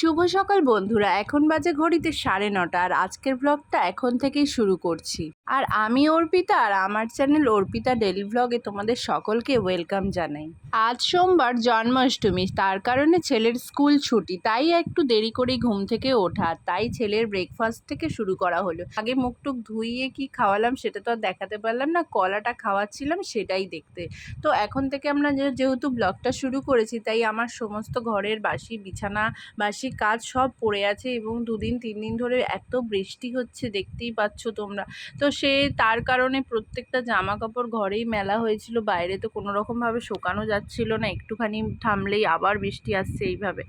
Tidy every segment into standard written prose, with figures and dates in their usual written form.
শুভ সকাল বন্ধুরা, এখন বাজে ঘড়িতে 9:30 আর আজকের ব্লগটা এখন থেকেই শুরু করছি। আর আমি অর্পিতা, আর আমার চ্যানেল অর্পিতা ডেলি ব্লগে তোমাদের সকলকে ওয়েলকাম জানাই। আজ সোমবার জন্মাষ্টমী, তার কারণে ছেলের স্কুল ছুটি, তাই একটু দেরি করেই ঘুম থেকে ওঠা, তাই ছেলের ব্রেকফাস্ট থেকে শুরু করা হলো। আগে মুখ টুক ধুইয়ে কি খাওয়ালাম সেটা তো আর দেখাতে পারলাম না, কলাটা খাওয়াচ্ছিলাম সেটাই দেখতে। তো এখন থেকে আমরা যেহেতু ব্লগটা শুরু করেছি, তাই আমার সমস্ত ঘরের বাসি বিছানা বাসি কাজ সব পড়ে আছে এবং 2-3 দিন ধরে এত বৃষ্টি হচ্ছে, দেখতেই পাচ্ছ তোমরা। তো তার কারণে প্রত্যেকটা জামা কাপড় ঘরেই মেলা হয়েছিল, বাইরে তো কোনো রকমভাবে শোকানো যাচ্ছিল না, একটুখানি থামলেই আবার বৃষ্টি আসছে এইভাবে।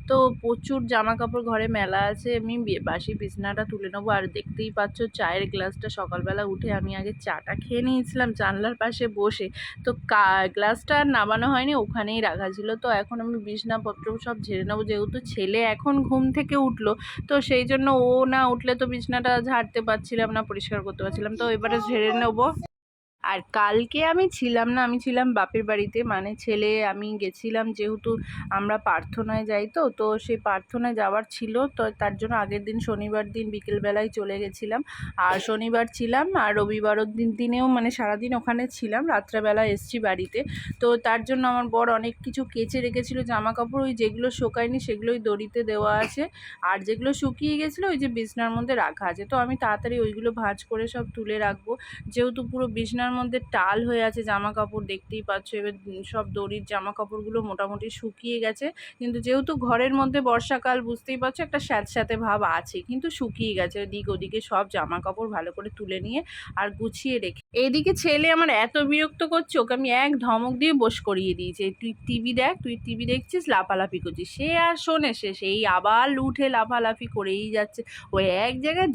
তো প্রচুর জামা কাপড় ঘরে মেলা আছে। আমি বাসি বিছানাটা তুলে নেবো। আর দেখতেই পাচ্ছ চায়ের গ্লাসটা সকালবেলা উঠে আমি আগে চাটা খেয়ে নিয়েছিলাম জানলার পাশে বসে, তো গ্লাসটা আর নামানো হয়নি, ওখানেই রাখা ছিল। তো এখন আমি বিছনাপত্র সব ঝেড়ে নেবো, যেহেতু ছেলে এখন ঘুম থেকে উঠলো, তো সেই জন্য ও না উঠলে তো বিছনাটা ঝাড়তে পারছিলাম না, পরিষ্কার করতে পারছিলাম, তো এবারে ঝেড়ে নেবো। আর কালকে আমি ছিলাম না, আমি ছিলাম বাপের বাড়িতে, মানে আমি গেছিলাম, যেহেতু আমরা প্রার্থনায় যাই, তো সেই প্রার্থনায় যাওয়ার ছিল, তো তার জন্য আগের দিন শনিবার দিন বিকেলবেলায় চলে গেছিলাম। আর শনিবার ছিলাম, আর রবিবারের দিনেও মানে সারাদিন ওখানে ছিলাম, রাত্রেবেলা এসছি বাড়িতে। তো তার জন্য আমার বর অনেক কিছু কেচে রেখেছিল জামা কাপড়, ওই যেগুলো শোকায়নি সেগুলোই দড়িতে দেওয়া আছে, আর যেগুলো শুকিয়ে গেছিলো ওই যে বিছনার মধ্যে রাখা আছে। তো আমি তাড়াতাড়ি ওইগুলো ভাঁজ করে সব তুলে রাখবো, যেহেতু পুরো বিছনার মধ্যে টাল হয়ে আছে জামা কাপড়, দেখতেই পাচ্ছ। এবার সব দড়ির জামা কাপড়গুলো মোটামুটি শুকিয়ে গেছে, কিন্তু যেহেতু ঘরের মধ্যে বর্ষাকাল, বুঝতেই পারছো একটা স্যাঁতস্যাঁতে ভাব আছে, কিন্তু শুকিয়ে গেছে। ওদিকে সব জামা কাপড় ভালো করে তুলে নিয়ে আর গুছিয়ে রেখে, এইদিকে ছেলে আমার এত বিরক্ত করছে, ওকে আমি এক ধমক দিয়ে বস করিয়ে দিয়েছি, তুই টিভি দেখ, তুই টিভি দেখছিস, লাফালাফি করছিস। সে আর শোনে, সেই আবার উঠে লাফালাফি করেই যাচ্ছে। ওই এক জায়গায়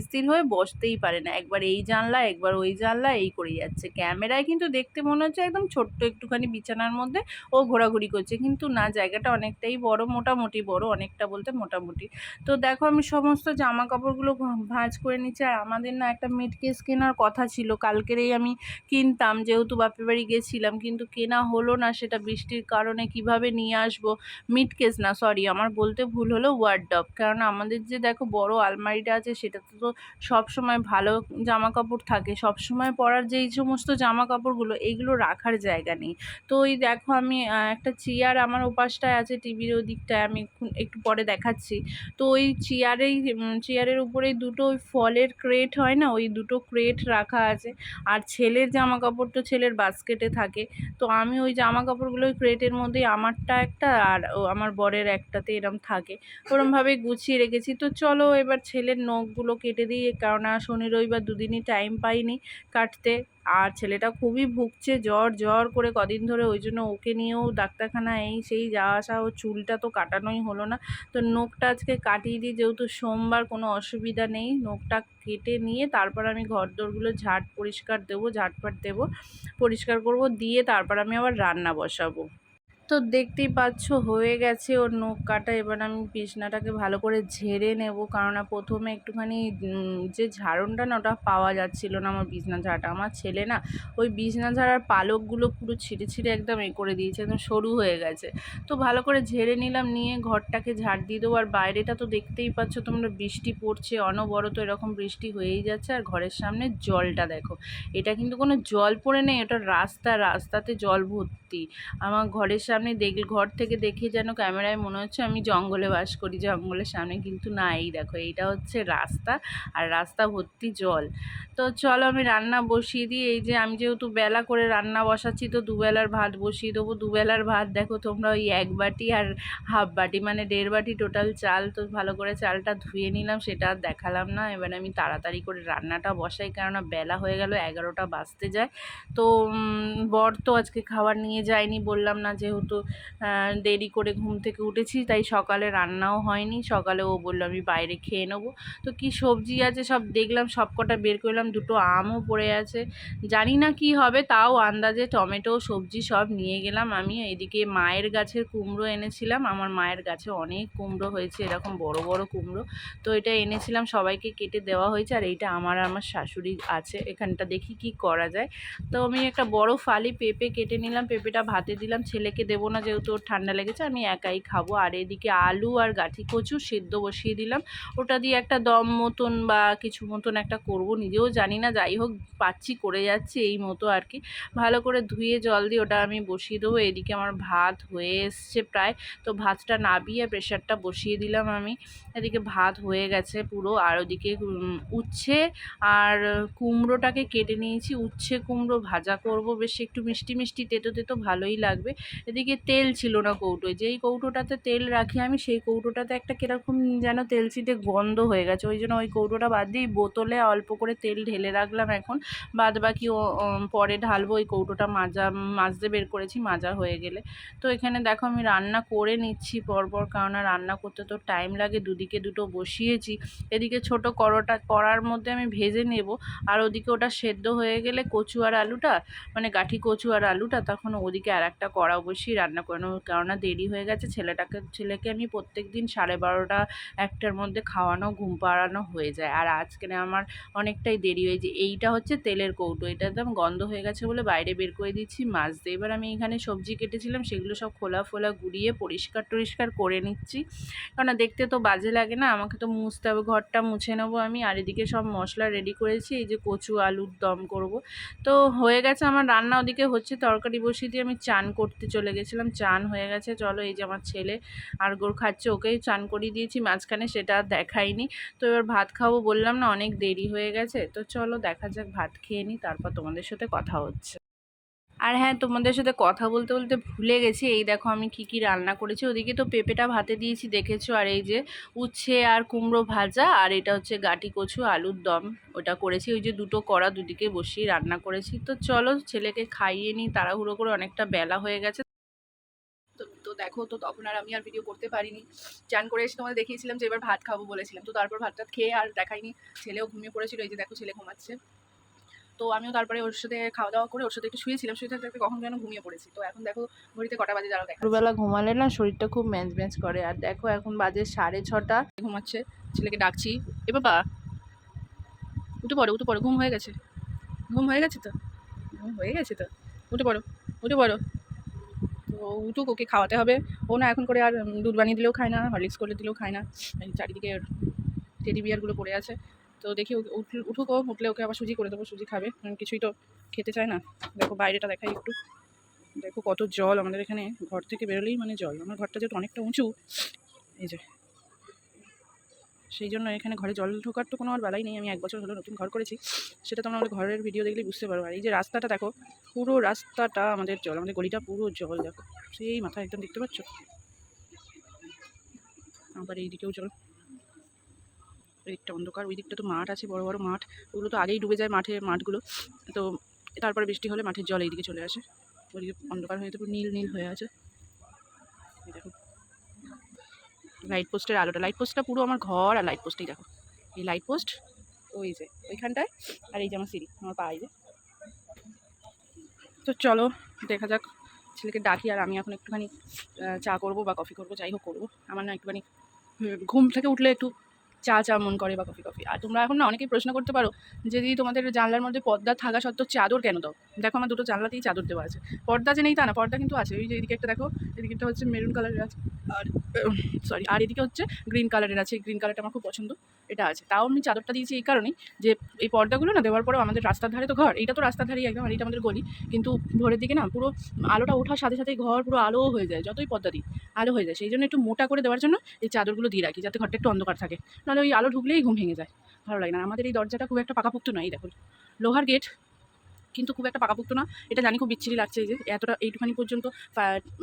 স্থির হয়ে বসতেই পারে না, একবার এই জানলা একবার ওই জানলা, এই করে যাচ্ছে। ক্যামেরায় কিন্তু দেখতে মনে হচ্ছে একদম ছোট্ট একটুখানি বিছানার মধ্যে ও ঘোরাঘুরি করছে, কিন্তু না, জায়গাটা অনেকটাই বড়, মোটামুটি বড়, অনেকটা বলতে মোটামুটি। তো দেখো আমি সমস্ত জামা কাপড়গুলো ভাঁজ করে নিচ্ছি। আর আমাদের না একটা মিড কেস কেনার কথা ছিল, কালকেরেই আমি কিনতাম, যেহেতু বাপের বাড়ি গেছিলাম, কিন্তু কেনা হলো না, সেটা বৃষ্টির কারণে কিভাবে নিয়ে আসবো। মিড কেস না, সরি, আমার বলতে ভুল হলো, ওয়ার্ডরোব। কারণ আমাদের যে দেখো বড় আলমারিটা আছে, সেটাতে তো সব সময় ভালো জামা কাপড় থাকে, সব সময় পরার যেই সমস্ত জামা কাপড়গুলো, এইগুলো রাখার জায়গা নেই। তো ওই দেখো আমি একটা চেয়ার আমার ওপাশটায় আছে, টিভির ওদিকটায়, আমি একটু পরে দেখাচ্ছি। তো ওই চেয়ারের উপরেই দুটো ওই ফলের ক্রেট হয় না, ওই দুটো ক্রেট রাখা আছে। আর ছেলের জামা কাপড় তো ছেলের বাস্কেটে থাকে, তো আমি ওই জামা কাপড়গুলো ওই ক্রেটের মধ্যেই, আমারটা একটা আর আমার বরের একটাতে এরম থাকে, ওরমভাবে গুছিয়ে রেখেছি। তো চলো এবার ছেলের নখগুলো কেটে দিই, কারণ শনি রবিবার দুদিনই টাইম পাইনি কাটতে। আর ছেলেটা খুবই ভুগছে, জ্বর করে কদিন ধরে, ওই জন্য ওকে নিয়েও ডাক্তারখানা এই সেই যাওয়া আসা, ও চুলটা তো কাটানোই হলো না। তো নখটা আজকে কাটিয়ে দিই, যেহেতু সোমবার, কোনো অসুবিধা নেই। নখটা কেটে নিয়ে তারপর আমি ঘরদোরগুলো ঝাঁটপাট দেবো, পরিষ্কার করব, দিয়ে তারপর আমি আবার রান্না বসাবো। তো দেখতেই পাচ্ছ হয়ে গেছে ওর নখ কাটা। এবার আমি বিছনাটাকে ভালো করে ঝেড়ে নেব, কারণ প্রথমে একটুখানি যে ঝাড়নটা না, ওটা পাওয়া যাচ্ছিল না আমার বিছনা ঝাড়া। আমার ছেলে না ওই বিছনা ঝাড়ার পালকগুলো পুরো ছিঁড়ে একদম করে দিয়েছে, একদম সরু হয়ে গেছে। তো ভালো করে ঝেড়ে নিলাম, নিয়ে ঘরটাকে ঝাড় দিয়ে দেবো। আর বাইরেটা তো দেখতেই পাচ্ছ তোমরা, বৃষ্টি পড়ছে অনবরত, এরকম বৃষ্টি হয়েই যাচ্ছে। আর ঘরের সামনে জলটা দেখো, এটা কিন্তু কোনো জল পড়ে নেই, এটা রাস্তাতে জল ভর্তি। আমার ঘরের সামনে ঘর থেকে দেখে যেন ক্যামেরায় মনে হচ্ছে আমি জঙ্গলে বাস করি, জঙ্গলের সামনে, কিন্তু না, এই দেখো এইটা হচ্ছে রাস্তা, আর রাস্তা ভর্তি জল। তো চলো আমি রান্না বসিয়ে দিই। এই যে আমি যেহেতু বেলা করে রান্না বসাচ্ছি, তো দুবেলার ভাত বসিয়ে দেবো। দুবেলার ভাত দেখো তোমরা, ওই 1 বাটি আর হাফ বাটি, মানে 1.5 বাটি টোটাল চাল। তো ভালো করে চালটা ধুয়ে নিলাম, সেটা আর দেখালাম না। এবার আমি তাড়াতাড়ি করে রান্নাটা বসাই, কেননা বেলা হয়ে গেল, 11টা বাজতে যায়। তো বর তো আজকে খাবার নিয়ে যায়নি, বললাম না, যেহেতু দেরি করে ঘুম থেকে উঠেছি, তাই সকালে রান্নাও হয়নি। সকালে ও বললো আমি বাইরে খেয়ে নেবো। তো কি সবজি আছে সব দেখলাম, সব কটা বের করলাম, দুটো আমও পড়ে আছে, জানি না কি হবে, তাও আন্দাজে টমেটো সবজি সব নিয়ে গেলাম আমি। এদিকে মায়ের গাছের কুমড়ো এনেছিলাম, আমার মায়ের গাছে অনেক কুমড়ো হয়েছে, এরকম বড় বড় কুমড়ো। তো এটা এনেছিলাম, সবাইকে কেটে দেওয়া হয়েছে। আর এইটা আমার শাশুড়ি আছে এখানটা, দেখি কি করা যায়। তো আমি একটা বড় ফালি পেঁপে কেটে নিলাম, পেঁপেটা ভাতে দিলাম, ছেলেকে দেবো না, যেহেতু ওর ঠান্ডা লেগেছে, আমি একাই খাবো। আর এদিকে আলু আর গাঠি কচু সেদ্ধ বসিয়ে দিলাম, ওটা দিয়ে একটা দম মতন বা কিছু মতন একটা করব, নিজেও জানি না, যাই হোক পাচ্ছি করে যাচ্ছি এই মতো আর কি। ভালো করে ধুয়ে জল দিয়ে ওটা আমি বসিয়ে দেবো। এদিকে আমার ভাত হয়ে এসছে প্রায়, তো ভাতটা নাবিয়ে প্রেশারটা বসিয়ে দিলাম আমি। এদিকে ভাত হয়ে গেছে পুরো। আর ওদিকে উচ্ছে আর কুমড়োটাকে কেটে নিয়েছি, উচ্ছে কুমড়ো ভাজা করব, বেশ একটু মিষ্টি মিষ্টি তেতো তেতো ভালোই লাগবে। এদিকে তেল ছিল না কৌটোয়, যেই কৌটোটাতে তেল রাখি আমি সেই কৌটোটাতে একটা কীরকম যেন তেল চিটে গন্ধ হয়ে গেছে, ওই জন্য ওই কৌটোটা বাদ দিয়ে বোতলে অল্প করে তেল ঢেলে রাখলাম। এখন বাদ বাকি পরে ঢালবো। ওই কৌটোটা মাজতে বের করেছি, মাজা হয়ে গেলে। তো এখানে দেখো আমি রান্না করে নিচ্ছি পরপর, কারণ রান্না করতে তো টাইম লাগে, দুদিকে দুটো বসিয়েছি। এদিকে ছোট কড়ার মধ্যে আমি ভেজে নেব, আর ওদিকে ওটা সেদ্ধ হয়ে গেলে কচু আর আলুটা, মানে গাঠি কচু আর আলুটা, তখন ওদিকে আর একটা কড়া বসিয়ে রান্না করে নেবো, কেননা দেরি হয়ে গেছে। ছেলেকে আমি প্রত্যেক দিন 12:30 একটার মধ্যে খাওয়ানো ঘুম পাড়ানো হয়ে যায়, আর আজকে আমার অনেকটাই দেরি হয়েছে। এইটা হচ্ছে তেলের কৌটো, এটা একদম গন্ধ হয়ে গেছে বলে বাইরে বের করে দিচ্ছি মাজতে। এবার আমি এখানে সবজি কেটেছিলাম, সেগুলো সব খোলা ফোলা গুড়িয়ে পরিষ্কার করে নিচ্ছি, কারণ দেখতে তো বাজে লাগে না, আমাকে তো মুছতে হবে, ঘরটা মুছে নেবো আমি। আর এদিকে সব মশলা রেডি করেছি, এই যে কচু আলুর দম করব। তো হয়ে গেছে আমার রান্না, ওদিকে হচ্ছে তরকারি বসিয়ে দিয়ে আমি চান করতে চলে গেছিলাম, চান হয়ে গেছে। চলো, এই যে আমার ছেলে আরগোর খাচ্ছে, ওকেই চান করিয়ে দিয়েছি মাঝখানে, সেটা আর দেখাইনি। তো এবার ভাত খাবো, বললাম না অনেক দেরি হয়ে গেছে। তো চলো দেখা যাক, ভাত খেয়ে নিই, তারপর তোমাদের সাথে কথা হচ্ছে। আর হ্যাঁ, তোমাদের সাথে কথা বলতে বলতে ভুলে গেছি, এই দেখো আমি কি কি রান্না করেছি। ওদিকে তো পেঁপেটা ভাতে দিয়েছি দেখেছো, আর এই যে উচ্ছে আর কুমড়ো ভাজা, আর এটা হচ্ছে গাটি কচু আলুর দম, ওটা করেছি। ওই যে দুটো কড়া দুদিকে বসিয়ে রান্না করেছি। তো চলো ছেলেকে খাইয়ে নিই তাড়াহুড়ো করে, অনেকটা বেলা হয়ে গেছে। তো দেখো, তো তখন আর আমি আর ভিডিও করতে পারিনি, চান করে এসে তোমাদের দেখিয়েছিলাম যে এবার ভাত খাবো বলেছিলাম, তো তারপর ভাতটা খেয়ে আর দেখাইনি। ছেলেও ঘুমিয়ে পড়েছিল, এই যে দেখো ছেলে ঘুমাচ্ছে। তো আমিও তারপরে ওর সাথে খাওয়া দাওয়া করে ওর সাথে একটু শুয়েছিলাম, শুয়ে থাকতে কখন যেন ঘুমিয়ে পড়েছি। তো এখন দেখো ঘড়িতে কটা বাজে দাঁড়াও, দুপুরবেলা ঘুমালে না শরীরটা খুব ম্যাঁচ করে। আর দেখো এখন বাজে 6:30, ঘুমাচ্ছে। ছেলেকে ডাকছি, এ বাবা উঠে পড়ো, ঘুম হয়ে গেছে, তো উঠে পড়ো, উঠে পড়ো। তো উঠুক, ওকে খাওয়াতে হবে। ও না এখন করে আর দুধ বানিয়ে দিলেও খায় না, হরলিক্স করে দিলেও খায় না, চারিদিকে টেডি বিয়ারগুলো পড়ে আছে। তো দেখি উঠুক, ও উঠলে ওকে আবার সুজি করে দেবো, সুজি খাবে, কিছুই তো খেতে চায় না। দেখো বাইরেটা দেখাই একটু, দেখো কত জল আমাদের এখানে, ঘর থেকে বেরোলেই মানে জল। আমার ঘরটা যেহেতু অনেকটা উঁচু, এই যে সেই জন্য এখানে ঘরে জল ঢোকার তো কোনো আর বেলাই নেই। আমি 1 বছর হলো নতুন ঘর করেছি, সেটা তো আমাদের ঘরের ভিডিও দেখলেই বুঝতে পারবো। আর এই যে রাস্তাটা দেখো, পুরো রাস্তাটা আমাদের জল, আমাদের গলিটা পুরো জল, দেখো সেই মাথা একদম, দেখতে পাচ্ছ। আবার এই দিকেও জল, ওই দিকটা অন্ধকার, ওই দিকটা তো মাঠ আছে, বড় বড় মাঠ, ওগুলো তো আগেই ডুবে যায়, মাঠগুলো। তো তারপরে বৃষ্টি হলে মাঠের জল এইদিকে চলে আসে, ওইদিকে অন্ধকার হয়ে পুরো নীল নীল হয়ে আছে। দেখো লাইট পোস্টের আলোটা, লাইট পোস্টটা পুরো আমার ঘর, আর লাইট পোস্টেই দেখো, এই লাইট পোস্ট ওই যে ওইখানটায়, আর এই যে আমার সিঁড়ি, আমার পা, এই যে। তো চলো দেখা যাক, ছেলেকে ডাকি। আর আমি এখন একটুখানি চা করবো বা কফি করবো, যাই হোক করবো। আমার না একটুখানি ঘুম থেকে উঠলে একটু চা মন করে, বা কফি। আর তোমরা এখন না অনেকেই প্রশ্ন করতে পারো যে দিদি তোমাদের জানলার মধ্যে পর্দা থাকা সত্ত্বেও চাদর কেন দাও। দেখো আমার দুটো জানলাতেই চাদর দেওয়া আছে, পর্দা যে নেই তা না, পর্দা কিন্তু আছে। ওই যে এদিকে একটা দেখো, এদিকে হচ্ছে মেরুন কালারের আছে, আর আর এদিকে হচ্ছে গ্রিন কালারের আছে। গ্রিন কালারটা আমার খুব পছন্দ, এটা আছে। তাও আমি চাদরটা দিয়েছি এই কারণেই যে এই পর্দাগুলো না দেওয়ার পরেও আমাদের রাস্তার ধারে তো ঘর, এইটা তো রাস্তার ধারেই একদম, আর এটা আমাদের গলি, কিন্তু ভোরের দিকে না পুরো আলোটা ওঠার সাথে সাথেই ঘর পুরো আলো হয়ে যায়, যতই পর্দা দিই আলো হয়ে যায়। সেই জন্য একটু মোটা করে দেওয়ার জন্য এই চাদরগুলো দিয়ে রাখি, যাতে ঘরটা একটু অন্ধকার থাকে, নাহলে ওই আলো ঢুকলেই ঘুম ভেঙে যায়, ভালো লাগে না। আমাদের এই দরজাটা খুব একটা পাকাপোক্ত নয়, দেখুন লোহার গেট, কিন্তু খুব একটা পাকাপোক্ত না, এটা জানি খুব বিচ্ছিরি লাগছে। এই যে এতটা এইটুখানি পর্যন্ত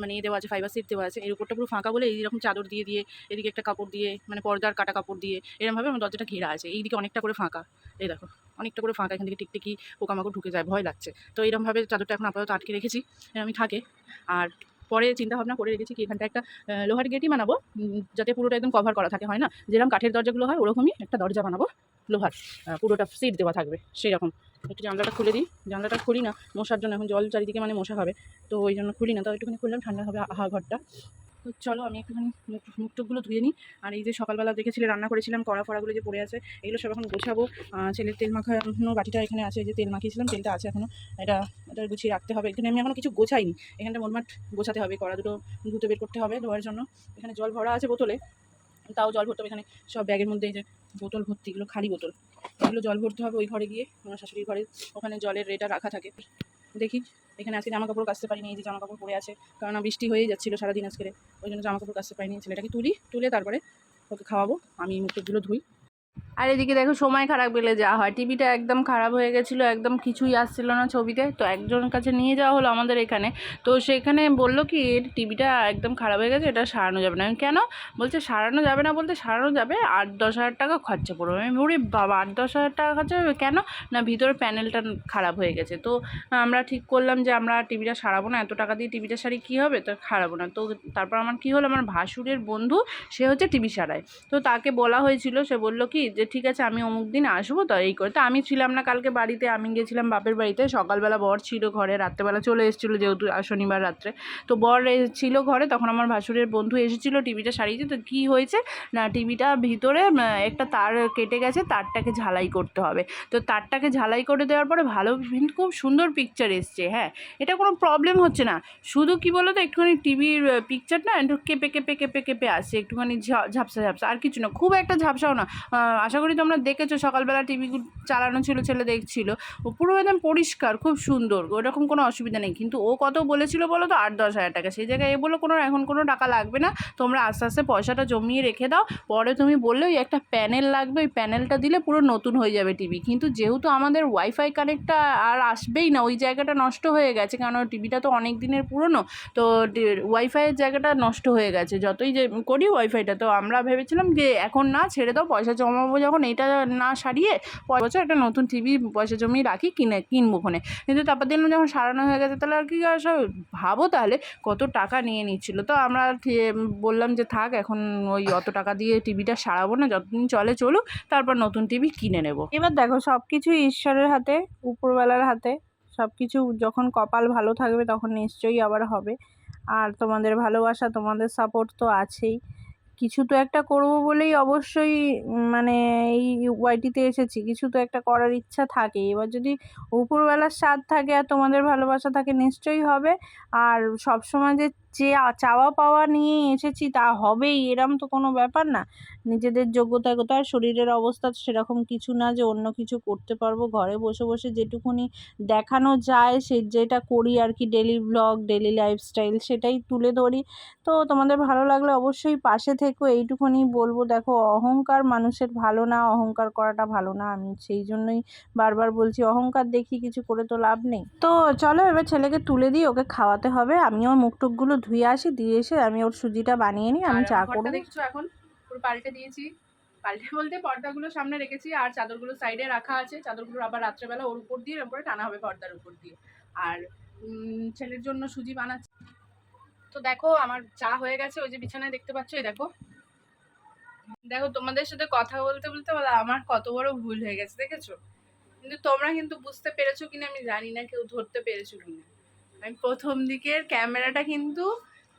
মানে দেওয়া আছে, ফাইবার সিট দেওয়া আছে, এর উপরটা পুরো ফাঁকা বলে এইরকম চাদর দিয়ে এদিকে একটা কাপড় দিয়ে, মানে পর্দার কাটা কাপড় দিয়ে এরকমভাবে আমার দরজাটা ঘেরা আছে। এইদিকে অনেকটা করে ফাঁকা, এই দেখো অনেকটা করে ফাঁকা, এখান থেকে টিকটিকি পোকামাকড় ঢুকে যায়, ভয় লাগছে। তো এরকমভাবে চাদরটা এখন আপাতত আটকে রেখেছি, আমি থাকে। আর পরে চিন্তা ভাবনা করে রেখেছি কি এখানটা একটা লোহার গেটই বানাবো, যাতে পুরোটা একদম কভার করা থাকে, হয় না যেরকম কাঠের দরজাগুলো হয়, ওরকমই একটা দরজা বানাবো লোহার, পুরোটা সিট দেওয়া থাকবে সেই রকম। একটু জানলাটা খুলে দিই, জানলাটা খুলি না মশার জন্য, এখন জল চারিদিকে মানে মশা হবে, তো ওই জন্য খুলি না। তো একটুখানি খুললাম, ঠান্ডা হবে ঘরটা। তো চলো আমি একটুখানি মুখটুকগুলো ধুয়ে নিই। আর এই যে সকালবেলা দেখেছিলে রান্না করেছিলাম, কড়া ফড়াগুলো যে পড়ে আছে এগুলো সব এখন গোছাবো। ছেলের তেল মাখানো বাটিটা এখানে আছে, এই যে তেল মাখিয়েছিলাম, তেলটা আছে এখনও, এটা এটা গুছিয়ে রাখতে হবে। এখানে আমি এখনও কিছু গোছাইনি, এখানটা মোটমাট গোছাতে হবে, কড়া দুটো ধুতে বের করতে হবে ধোয়ার জন্য। এখানে জল ভরা আছে বোতলে, তাও জল ভরতে হবে। এখানে সব ব্যাগের মধ্যে এই যে বোতল ভর্তি, এগুলো খালি বোতল, এগুলো জল ভরতে হবে ওই ঘরে গিয়ে, আমার শাশুড়ির ঘরে, ওখানে জলের রেটা রাখা থাকে। দেখি এখানে আজকে জামা কাপড় কাচতে পারিনি, এই যে জামা কাপড় পরে আছে, কারণ বৃষ্টি হয়েই যাচ্ছিলো সারাদিন আজকে, ওই জন্য জামা কাপড় কাচতে পারিনি। ছেলেটাকে তুলে তারপরে ওকে খাওয়াবো, আমি মুখগুলো ধুই। আর এদিকে দেখো সময় খারাপ গেলে যা হয়, টিভিটা একদম খারাপ হয়ে গেছিলো, একদম কিছুই আসছিল না ছবিতে। তো একজনের কাছে নিয়ে যাওয়া হলো আমাদের এখানে, তো সেখানে বললো কি টিভিটা একদম খারাপ হয়ে গেছে, এটা সারানো যাবে না। আমি কেন? বলছে সারানো যাবে না, বলতে সারানো যাবে, 8-10 হাজার টাকা খরচা পড়বে। আমি বলি বাবা 8-10 হাজার টাকা খরচা হবে কেন? না ভিতরে প্যানেলটা খারাপ হয়ে গেছে। তো আমরা ঠিক করলাম যে আমরা টিভিটা সারাবো না, এত টাকা দিয়ে টিভিটা সারি কী হবে, তো সারাবো না। তো তারপর আমার কী হলো, আমার ভাসুরের বন্ধু, সে হচ্ছে টিভি সারায়, তো তাকে বলা হয়েছিল, সে বললো কি যে ঠিক আছে আমি অমুক দিন আসবো, তো এই করে। তো আমি ছিলাম না কালকে বাড়িতে, আমি গেছিলাম বাপের বাড়িতে। সকালবেলা বর ছিল ঘরে, রাত্রেবেলা চলে এসেছিলো যেহেতু শনিবার রাত্রে, তো বর ছিল ঘরে, তখন আমার ভাসুরের বন্ধু এসেছিলো টিভিটা সারিয়েছে। তো কী হয়েছে না, টিভিটা ভিতরে একটা তার কেটে গেছে, তারটাকে ঝালাই করতে হবে। তো তারটাকে ঝালাই করে দেওয়ার পরে ভালো, কিন্তু খুব সুন্দর পিকচার এসছে, হ্যাঁ, এটা কোনো প্রবলেম হচ্ছে না। শুধু কি বলো তো, একটুখানি টিভির পিকচারটা একটু কেঁপে কেঁপে কেঁপে কেঁপে আসছে, একটুখানি ঝাপসা ঝাপসা, আর কিছু না, খুব একটা ঝাপসাও না। আশা করি তোমরা দেখেছো, সকালবেলা টিভি চালানো ছিল, ছেলে দেখছিল, ও পুরো একদম পরিষ্কার, খুব সুন্দর, ওরকম কোনো অসুবিধা নেই। কিন্তু ও কত বলেছিল বলো তো, 8-10 হাজার টাকা। সেই জায়গায় এ বললো এখন কোনো টাকা লাগবে না, তোমরা আস্তে আস্তে পয়সাটা জমিয়ে রেখে দাও, পরে তুমি বললে ওই একটা প্যানেল লাগবে, ওই প্যানেলটা দিলে পুরো নতুন হয়ে যাবে টিভি। কিন্তু যেহেতু আমাদের ওয়াইফাই কানেক্টটা আর আসবেই না, ওই জায়গাটা নষ্ট হয়ে গেছে, কারণ টিভিটা তো অনেক দিনের পুরনো, তো ওয়াইফাইয়ের জায়গাটা নষ্ট হয়ে গেছে যতই যে করি ওয়াইফাইটা। তো আমরা ভেবেছিলাম যে এখন না, ছেড়ে দাও, পয়সা জমাবো যখন, এটা না সারিয়ে পরের বছর একটা নতুন টিভি পয়সা জমিয়ে রাখি, কিনবো ওখানে। কিন্তু তারপর দিন যখন সারানো হয়ে গেছে, তাহলে আর কি সব ভাবো তাহলে কত টাকা নিয়ে নিচ্ছিলো। তো আমরা বললাম যে থাক, এখন ওই অত টাকা দিয়ে টিভিটা সারাবো না, যতদিন চলে চলুক, তারপর নতুন টিভি কিনে নেব। এবার দেখো সব কিছুই ঈশ্বরের হাতে, উপরবেলার হাতে, সব কিছু যখন কপাল ভালো থাকবে তখন নিশ্চয়ই আবার হবে। আর তোমাদের ভালোবাসা, তোমাদের সাপোর্ট তো আছেই। কিছু তো একটা করবো বলেই অবশ্যই মানে এই ওয়াইটিতে এসেছি, কিছু তো একটা করার ইচ্ছা থাকে। এবার যদি উপরবেলার স্বাদ থাকে আর তোমাদের ভালোবাসা থাকে, নিশ্চয়ই হবে। আর সবসময় যে চাওয়া পাওয়া নিয়ে এসেছি তা হবেই, এরম তো কোনো ব্যাপার না। নিজেদের যোগ্যতা কোথায়, শরীরের অবস্থা সেরকম কিছু না যে অন্য কিছু করতে পারবো। ঘরে বসে বসে যেটুকুনি দেখানো যায়, যেটা করি আর কি, ডেলি ব্লগ, ডেলি লাইফস্টাইল, সেটাই তুলে ধরি। তো তোমাদের ভালো লাগলে অবশ্যই পাশে থেকো, এইটুকুনি বলবো। দেখো অহংকার মানুষের ভালো না, অহংকার করাটা ভালো না, আমি সেই জন্যই বারবার বলছি, অহংকার দেখিয়ে কিছু করে তো লাভ নেই। তো চলো এবার ছেলেকে তুলে দিই, ওকে খাওয়াতে হবে। আমিও মুখ টুকগুলো ধুয়ে আসি, দিয়ে এসে আমি ওর সুজিটা বানিয়ে নিই, আমি চা করবো। দেখছো এখন পুরো পাল্টে দিয়েছি, পাল্টে বলতে পর্দাগুলো সামনে রেখেছি আর চাদরগুলো সাইডে রাখা আছে। চাদরগুলো আবার রাত্রেবেলা ওর উপর দিয়ে এরপরে টানা হবে পর্দার উপর দিয়ে। আর ছেলের জন্য সুজি বানাচ্ছি। তো দেখো আমার চা হয়ে গেছে, ওই যে বিছানায় দেখতে পাচ্ছ, এই দেখো। দেখো তোমাদের সাথে কথা বলতে বলতে আমার কত বড় ভুল হয়ে গেছে দেখেছো। কিন্তু তোমরা কিন্তু বুঝতে পেরেছো কিনা আমি জানি না, কেউ ধরতে পেরেছো কিনা। আমি প্রথম দিকের ক্যামেরাটা কিন্তু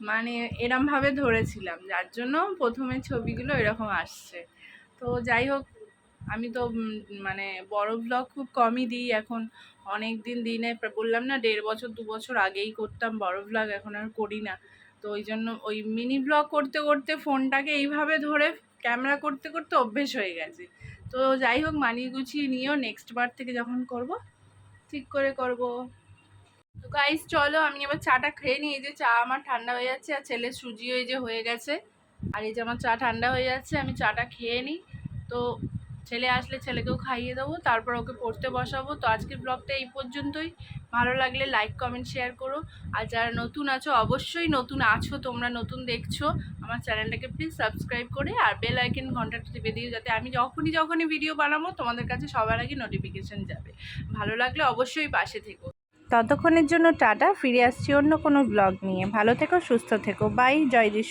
মানে এরমভাবে ধরেছিলাম, যার জন্য প্রথমে ছবিগুলো এরকম আসছে। তো যাই হোক, আমি তো মানে বড় ব্লগ খুব কমই দিই এখন, অনেক দিনে বললাম না 1.5 বছর 2 বছর আগেই করতাম বড় ব্লগ, এখন আর করি না। তো ওই জন্য ওই মিনি ব্লগ করতে করতে ফোনটাকে এইভাবে ধরে ক্যামেরা করতে করতে অভ্যেস হয়ে গেছে। তো যাই হোক, মানিয়ে গুছিয়ে নিও, নেক্সট বার থেকে যখন করব ঠিক করে করব। তো গাইস চলো আমি এবার চাটা খেয়ে নিই। এই যে চা আমার ঠান্ডা হয়ে যাচ্ছে, আর ছেলের সুজিও এই যে হয়ে গেছে, আর এই যে আমার চা ঠান্ডা হয়ে যাচ্ছে, আমি চাটা খেয়ে নিই। তো ছেলে আসলে ছেলেকেও খাইয়ে দেবো, তারপর ওকে পড়তে বসাবো। তো আজকের ব্লগটা এই পর্যন্তই। ভালো লাগলে লাইক কমেন্ট শেয়ার করো। আর যারা নতুন আছো, অবশ্যই নতুন আছো তোমরা, নতুন দেখছো আমার চ্যানেলটাকে প্লিজ সাবস্ক্রাইব করে আর বেল আইকন ঘন্টাটা টিপে দিও, যাতে আমি যখনই ভিডিও বানাবো তোমাদের কাছে সবার আগে নোটিফিকেশান যাবে। ভালো লাগলে অবশ্যই পাশে থেকো। ততক্ষণের জন্য টাটা, ফিরে আসছি অন্য কোনো ব্লগ নিয়ে। ভালো থেকো, সুস্থ থেকো, বাই, জয় যিশু।